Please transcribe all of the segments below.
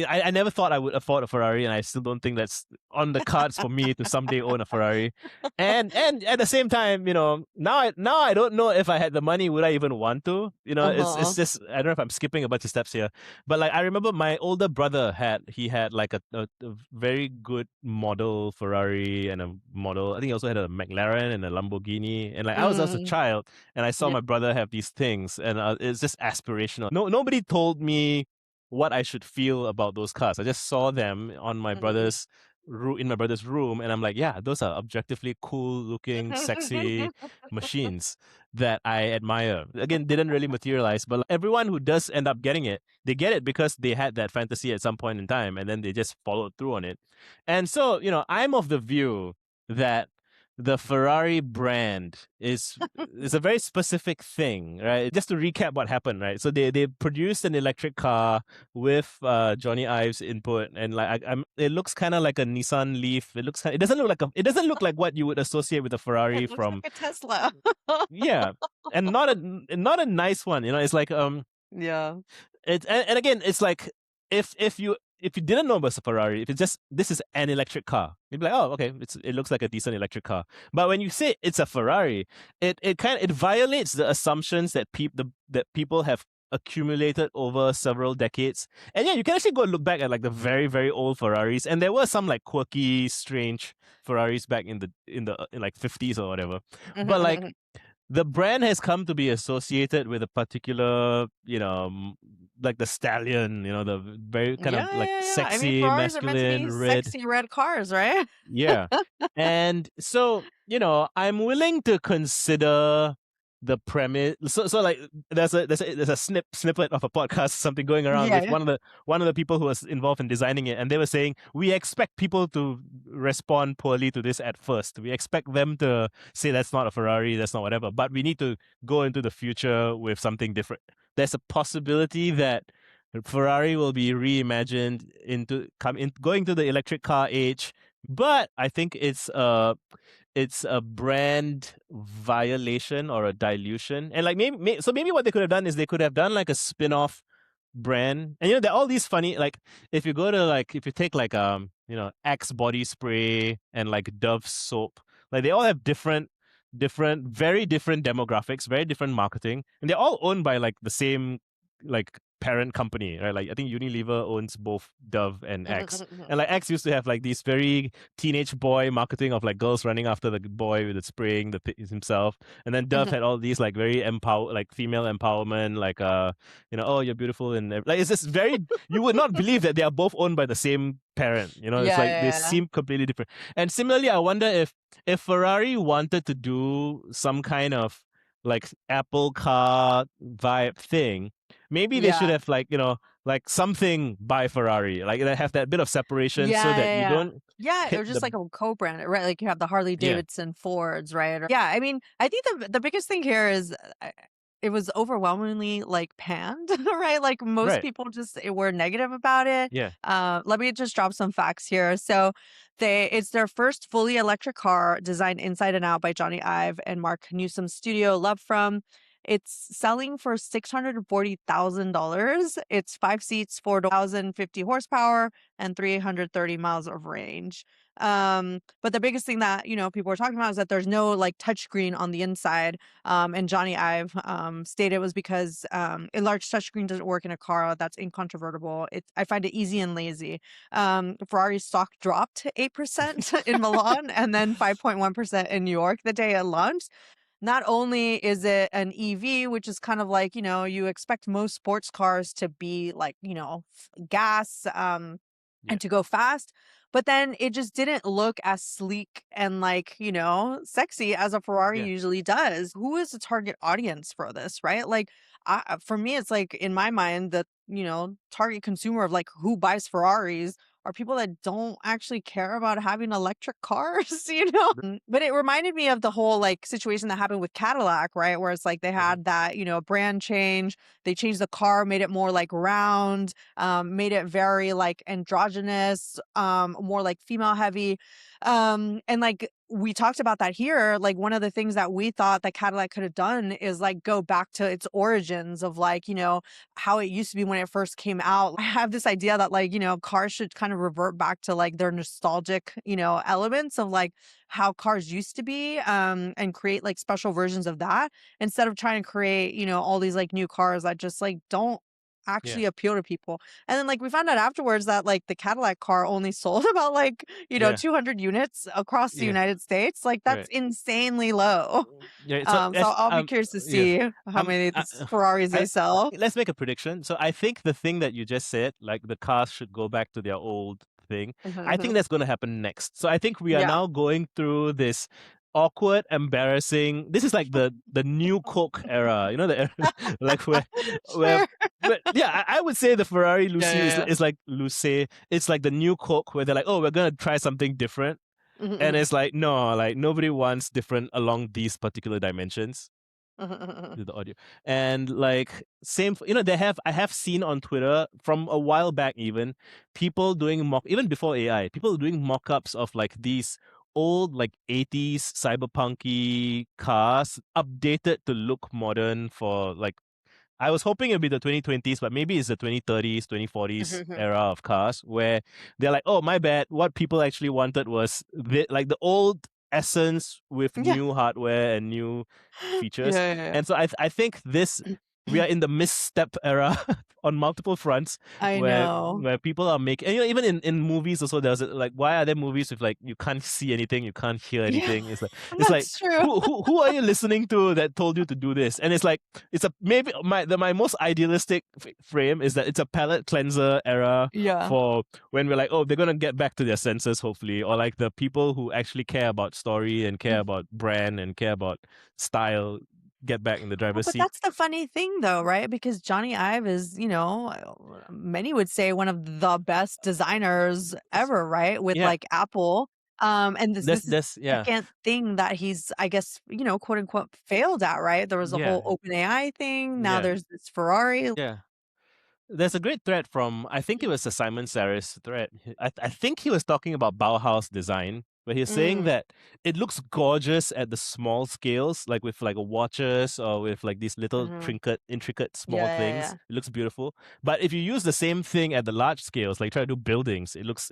I never thought I would afford a Ferrari, and I still don't think that's on the cards for me to someday own a Ferrari. And at the same time, now I don't know if I had the money, would I even want to? It's Uh-huh. just, I don't know if I'm skipping a bunch of steps here, but like I remember my older brother had like a very good model Ferrari and a model. I think he also had a McLaren and a Lamborghini. And like I was a Mm, child, and I saw yeah. my brother have these things, and it's just aspirational. Nobody told me what I should feel about those cars. I just saw them on my Mhm. brother's in my brother's room, and I'm like, yeah, those are objectively cool looking, sexy machines that I admire. Again, didn't really materialize, but like, everyone who does end up getting it, they get it because they had that fantasy at some point in time, and then they just followed through on it. And so, I'm of the view that the Ferrari brand is a very specific thing, right? Just to recap what happened, right? So they produced an electric car with Jony Ive's input, and like it looks kind of like a Nissan Leaf. It doesn't look like what you would associate with a Ferrari It looks from, like a Tesla. yeah, and not a nice one. It's like Yeah. and again, it's like if you didn't know about a Ferrari, if it's just this is an electric car, you'd be like, oh, okay, it looks like a decent electric car. But when you say it's a Ferrari, it violates the assumptions that people have accumulated over several decades. And yeah, you can actually go and look back at like the very, very old Ferraris, and there were some like quirky, strange Ferraris back in like 50s or whatever. But like the brand has come to be associated with a particular, like the stallion, the very kind Yeah, of like yeah, yeah. I mean, sexy, Ferraris are meant to masculine, be red. sexy red cars, right? Yeah. And so, I'm willing to consider the premise. So like there's a snippet of a podcast, something going around Yeah, with yeah. one of the people who was involved in designing it, and they were saying we expect people to respond poorly to this at first. We expect them to say that's not a Ferrari, that's not whatever, but we need to go into the future with something different. There's a possibility that Ferrari will be reimagined going to the electric car age, but I think it's a brand violation or a dilution. And like maybe what they could have done is they could have done like a spin-off brand. And there are all these funny, like if you take like Axe body spray and like Dove soap, like they all have very different demographics, very different marketing, and they're all owned by like the same like parent company, right? Like I think Unilever owns both Dove and Axe. And like Axe used to have like these very teenage boy marketing of like girls running after the boy with the spraying himself. And then Dove had all these like very like female empowerment, like oh, you're beautiful, and like it's just very, you would not believe that they are both owned by the same parent. It's Yeah, like they yeah, seem completely different. And similarly, I wonder if Ferrari wanted to do some kind of like Apple car vibe thing, maybe they should yeah. have like something by Ferrari, like they have that bit of separation so Yeah, that yeah, you yeah. don't Yeah, hit or just the like a co-brand, right? Like you have the Harley yeah Davidson Fords, right? Yeah, I mean, I think the biggest thing here is it was overwhelmingly like panned, right? Like most right people just were negative about it. yeah Let me just drop some facts here. So it's their first fully electric car designed inside and out by Jony Ive and Mark Newsom's studio Love From. It's selling for $640,000. It's 5 seats, 4,050 horsepower, and 330 miles of range. But the biggest thing that people were talking about is that there's no like touchscreen on the inside. And Jony Ive stated it was because a large touchscreen doesn't work in a car that's incontrovertible. I find it easy and lazy. Ferrari's stock dropped 8% in Milan and then 5.1% in New York the day it launched. Not only is it an EV, which is kind of like, you expect most sports cars to be like, gas, yeah and to go fast, but then it just didn't look as sleek and like, sexy as a Ferrari yeah usually does. Who is the target audience for this, right? Like, for me, it's like in my mind, the, target consumer of like who buys Ferraris are people that don't actually care about having electric cars, But it reminded me of the whole like situation that happened with Cadillac, right? Where it's like they mhm, had that, brand change. They changed the car, made it more like round, made it very like androgynous, more like female heavy. And like we talked about that here. Like, one of the things that we thought that Cadillac could have done is like go back to its origins of like, how it used to be when it first came out. I have this idea that like, cars should kind of revert back to like their nostalgic, elements of like how cars used to be, and create like special versions of that instead of trying to create, all these like new cars that just like don't Yeah. actually appeal to people. And then like we found out afterwards that like the Cadillac car only sold about like, Yeah. 200 units across the Yeah. United States. Like that's Right. insanely low. Yeah. So So I'll be curious to yeah. see how many of these Ferraris they sell. Let's make a prediction. So I think the thing that you just said, like the cars should go back to their old thing, Mhm, I think mhm. that's going to happen next. So I think we are Yeah. now going through this awkward, embarrassing. This is like the new Coke era, the era, like where. Sure. But yeah, I would say the Ferrari Yeah, Lucy yeah, is like Luce. It's like the new Coke where they're like, oh, we're gonna try something different, yeah. Mhm, and mhm. it's like no, like nobody wants different along these particular dimensions Mhm, mhm, mhm. the audio and like same I have seen on Twitter from a while back even people doing even before AI people doing mock-ups of like these old like 80s cyberpunky cars updated to look modern for like I was hoping it'd be the 2020s, but maybe it's the 2030s, 2040s Mhm, era of cars where they're like, oh, my bad. What people actually wanted was like the old essence with mhm. Yeah. new hardware and new features. Yeah, yeah, yeah. And so I think we are in the misstep era on multiple fronts I where know. people are making, and even in movies also, there's like, why are there movies with like, you can't see anything, you can't hear Yeah, anything? It's like, that's true. who are you listening to that told you to do this? And it's like, it's a maybe my most idealistic frame is that it's a palate cleanser era Yeah. for when we're like, oh, they're gonna get back to their senses hopefully, or like the people who actually care about story and care about brand and care about style get back in the Well, driver's but seat. that's the funny thing though, right? Because Jony Ive is, many would say one of the best designers ever, right? With Yeah, like Apple. And this is that's the yeah, second thing that he's, I guess, quote unquote failed at, right? There was the yeah, whole open AI thing. Now yeah, there's this Ferrari. yeah. There's a great thread from I think it was a Simon Saris thread. I think he was talking about Bauhaus design, where he's saying Mm, that it looks gorgeous at the small scales, like with like watches or with like these little mhm. intricate Yeah, small yeah, things. yeah. It looks beautiful. But if you use the same thing at the large scales, like try to do buildings, it looks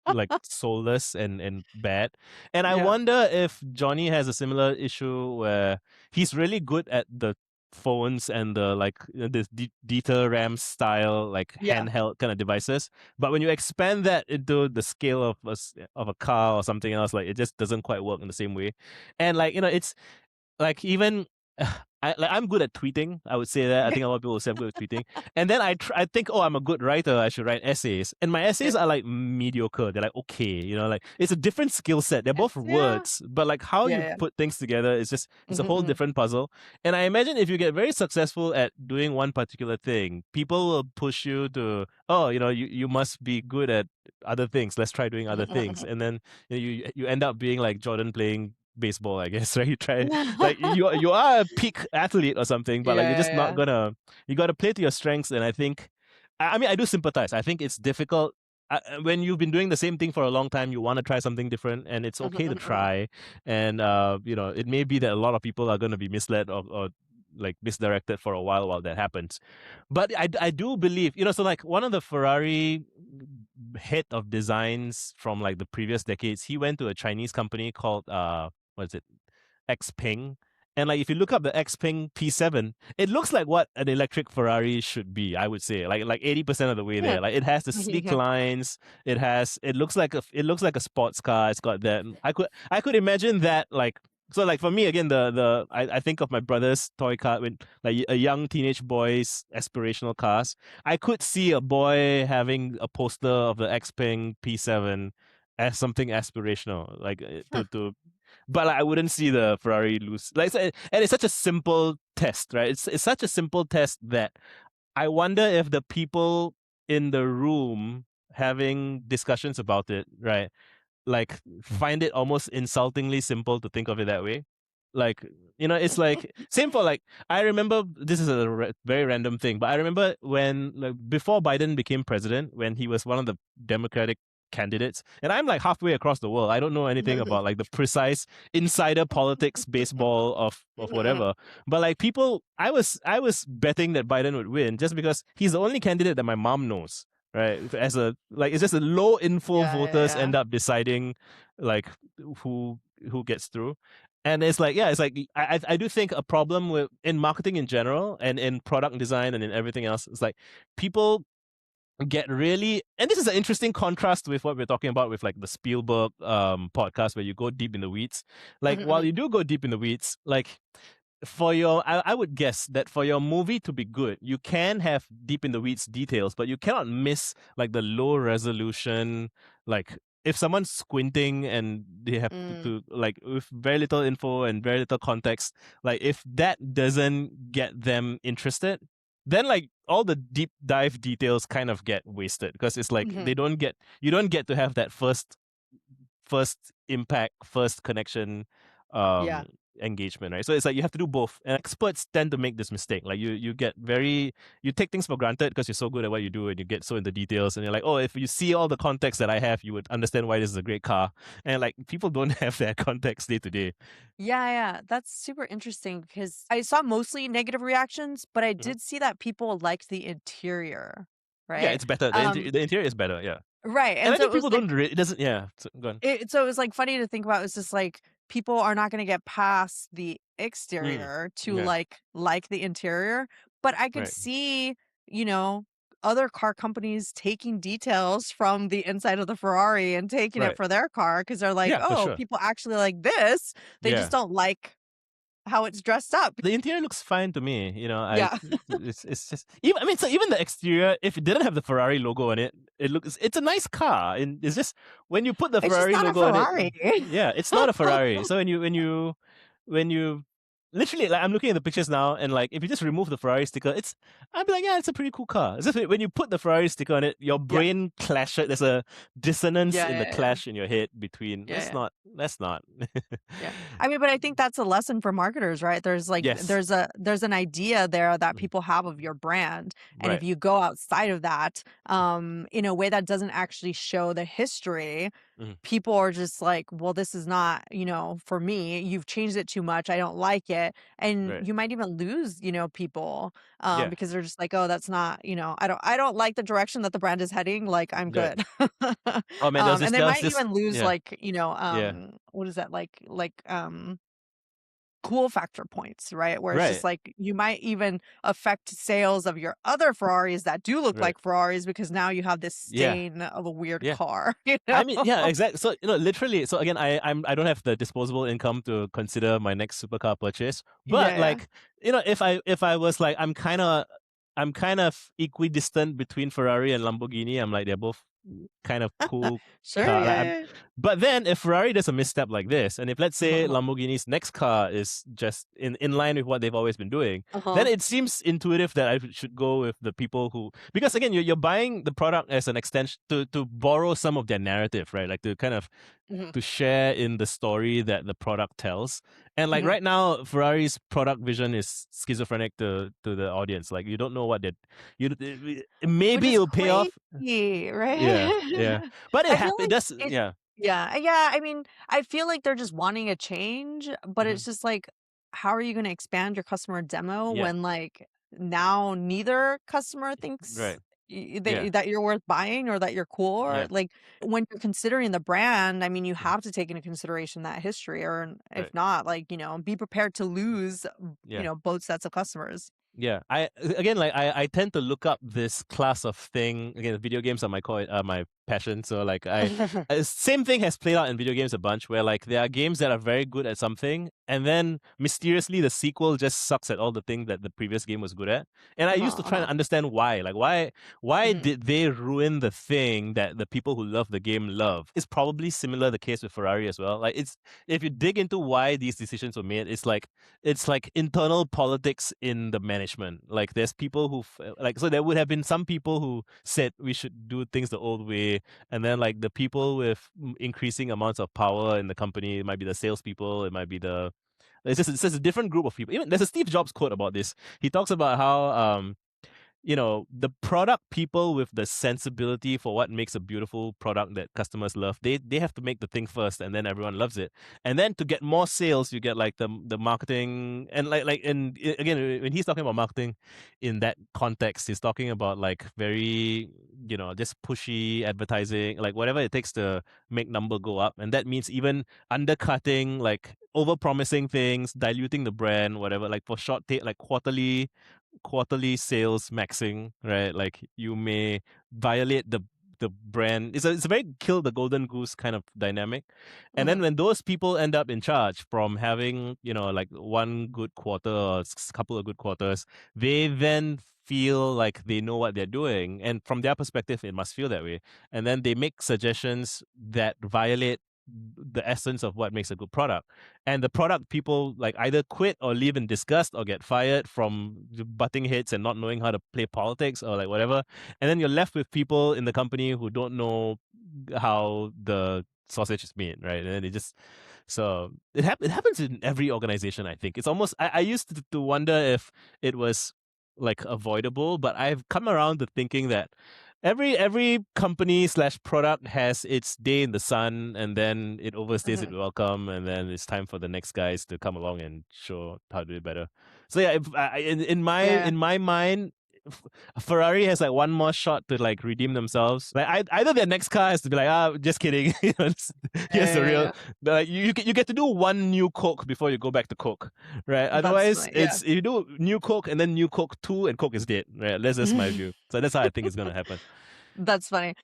like soulless and bad. And I Yeah. wonder if Johnny has a similar issue where he's really good at the phones and the like this Dieter Ram style like Yeah. handheld kind of devices. But when you expand that into the scale of of a car or something else, like it just doesn't quite work in the same way. And like it's like even I'm good at tweeting. I would say that. I Yeah. think a lot of people will say I'm good at tweeting. And then I think, oh, I'm a good writer. I should write essays. And my essays Yeah. are like mediocre. They're like okay, like it's a different skill set. They're both Yeah. words, but like how Yeah. you Yeah. put things together is just it's a Mhm, whole mhm. different puzzle. And I imagine if you get very successful at doing one particular thing, people will push you to, oh, you must be good at other things. Let's try doing other things. And then you end up being like Jordan playing baseball, I guess, right? You try like you are a peak athlete or something, but like you're Yeah, just not yeah. gonna you got to play to your strengths. And I think, I mean, I do sympathize. I think it's difficult when you've been doing the same thing for a long time. You want to try something different, and it's Mhm, okay to mhm, mhm. try. And it may be that a lot of people are going to be misled or like misdirected for a while that happens. But I do believe, so like one of the Ferrari head of designs from like the previous decades, he went to a Chinese company called what is it, Xpeng. And like if you look up the Xpeng P7, it looks like what an electric Ferrari should be, I would say. Like 80% of the way Yeah. there. Like it has the sleek Yeah. lines, it looks like a sports car. It's got that. I could imagine that like so like for me again I think of my brother's toy car when like a young teenage boy's aspirational cars. I could see a boy having a poster of the Xpeng P7 as something aspirational, like to but like, I wouldn't see the Ferrari lose. And it's such a simple test, right? It's such a simple test that I wonder if the people in the room having discussions about it, right, like find it almost insultingly simple to think of it that way. Like, it's like same for like I remember this is a very random thing, but I remember when like before Biden became president, when he was one of the Democratic candidates, and I'm like halfway across the world. I don't know anything about like the precise insider politics baseball of whatever. But like people, I was betting that Biden would win just because he's the only candidate that my mom knows. Right, as a like, it's just a low info Yeah, voters yeah, end up deciding like who gets through. And it's like, yeah, it's like I do think a problem with in marketing in general and in product design and in everything else, it's like people get really, and this is an interesting contrast with what we're talking about with like the Spielberg podcast where you go deep in the weeds. Like yeah. while you do go deep in the weeds, like for your I would guess that for your movie to be good, you can have deep in the weeds details, but you cannot miss like the low resolution, like if someone's squinting and they have Mm. like with very little info and very little context, like if that doesn't get them interested, then like all the deep dive details kind of get wasted because it's like Mhm. you don't get to have that first impact, first connection, Yeah. um, engagement, right? So it's like you have to do both. And experts tend to make this mistake. Like you take things for granted because you're so good at what you do and you get so into details and you're like, oh, if you see all the context that I have, you would understand why this is a great car. And like people don't have that context day to day. Yeah, yeah. That's super interesting because I saw mostly negative reactions, but I Mhm. did see that people liked the interior, Yeah, right? it's better. Um, The interior is better. Yeah, right. and And I so it think was people like don't. It doesn't. Yeah, so, go on. so it was like funny to think about. It's just like people are not going to get past the Mm, exterior to yeah, like the interior, but I could right, see, you know, other car companies taking details from the inside of the Ferrari and taking it right. for their car because they're like, Yeah, for oh, sure. people actually like this. They just Yeah. don't like how it's dressed up. The interior looks fine to me. Yeah. It's just even, I mean, so even the exterior, if it didn't have the Ferrari logo on it, it's a nice car, and it's just when you put the It's just Ferrari not a logo on it, Ferrari. yeah, it's not a Ferrari. So when you literally, like, I'm looking at the pictures now, and like if you just remove the Ferrari sticker, I'd be like, yeah, it's a pretty cool car. It's just when you put the Ferrari sticker on it, your Yeah. brain clashes. There's a dissonance Yeah, in the yeah, yeah. clash in your head between Yeah, yeah. that's not. Yeah. I mean, but I think that's a lesson for marketers, right? There's like Yes. there's an idea there that Mhm. people have of your brand. And if Right. you go outside of that, in a way that doesn't actually show the history, Mhm. people are just like, well, this is not, for me. You've changed it too much. I don't like it. And Right. you might even lose, people, Yeah. because they're just like, oh, that's not, I don't like the direction that the brand is heading. Like, I'm Right. good. Oh man, And they there was might this, even lose yeah, like, yeah, what is that cool factor points, right? Where it's just right, like you might even affect sales of your other Ferraris that do look right, like Ferraris because now you have this yeah, stain of a weird yeah. car, you I know? mean, yeah, exactly. So literally. So again, I don't have the disposable income to consider my next supercar purchase. But Yeah, yeah. like, if I was like, I'm kind of equidistant between Ferrari and Lamborghini. I'm like they're both kind of cool Sure, car. Like, yeah, yeah. but then if Ferrari does a misstep like this, and if let's say Uh-huh. Lamborghini's next car is just in line with what they've always been doing, then Uh-huh. it seems intuitive that I should go with the people who, because again you're buying the product as an extension to borrow some of their narrative, right? Like to kind of Mhm. to share in the story that the product tells. And like Mhm. right now, Ferrari's product vision is schizophrenic to the audience. Like you don't know what they you Which maybe is it'll pay off. crazy, Yeah, yeah. right? But I feel it like does. it Yeah. yeah, I mean, I feel like they're just wanting a change, but Hmm. it's just like, how are you gonna expand your customer demo Yeah. when, like, now neither customer thinks Right. Yeah. that you're worth buying or that you're cool or Yeah. like, when you're considering the brand, I mean, you Mhm. have to take into consideration that history or if Right. not, like, be prepared to lose, Yeah. both sets of customers. Yeah, I again, like I tend to look up this class of thing. Again, video games are my passion. So like same thing has played out in video games a bunch, where like there are games that are very good at something, and then mysteriously the sequel just sucks at all the things that the previous game was good at. And I used Uh-huh, to try uh-huh. and understand why, like why Mhm. did they ruin the thing that the people who love the game love? It's probably similar the case with Ferrari as well. Like it's if you dig into why these decisions were made, it's like internal politics in the management. Like there's people who like, so there would have been some people who said we should do things the old way, and then like the people with increasing amounts of power in the company, it might be the salespeople, it might be it's just a different group of people. Even there's a Steve Jobs quote about this. He talks about how the product people with the sensibility for what makes a beautiful product that customers love, they have to make the thing first, and then everyone loves it. And then to get more sales, you get like the marketing, and and again, when he's talking about marketing in that context, he's talking about like very, just pushy advertising, like whatever it takes to make number go up. And that means even undercutting, like over promising things, diluting the brand, whatever, like for like quarterly sales maxing, right? Like you may violate the brand. It's a very kill the golden goose kind of dynamic. And then Mhm. when those people end up in charge from having, like one good quarter or couple of good quarters, they then feel like they know what they're doing. And from their perspective, it must feel that way. And then they make suggestions that violate the essence of what makes a good product. And the product people like either quit or leave in disgust or get fired from butting heads and not knowing how to play politics or like whatever. And then you're left with people in the company who don't know how the sausage is made, right? And then it happens in every organization. I think it's almost I used to wonder if it was like avoidable, but I've come around to thinking that every company slash product has its day in the sun, and then it overstays its Mhm. welcome, and then it's time for the next guys to come along and show how to do it better. So yeah, Yeah, in my mind, Ferrari has like one more shot to like redeem themselves. Like either their next car has to be like, just kidding. Here's the real. yeah. Like you get to do one new Coke before you go back to Coke, right? That's Otherwise, funny. Yeah. it's you do new Coke and then new Coke 2 and Coke is dead, right? That's just my view. So that's how I think it's gonna happen. That's funny.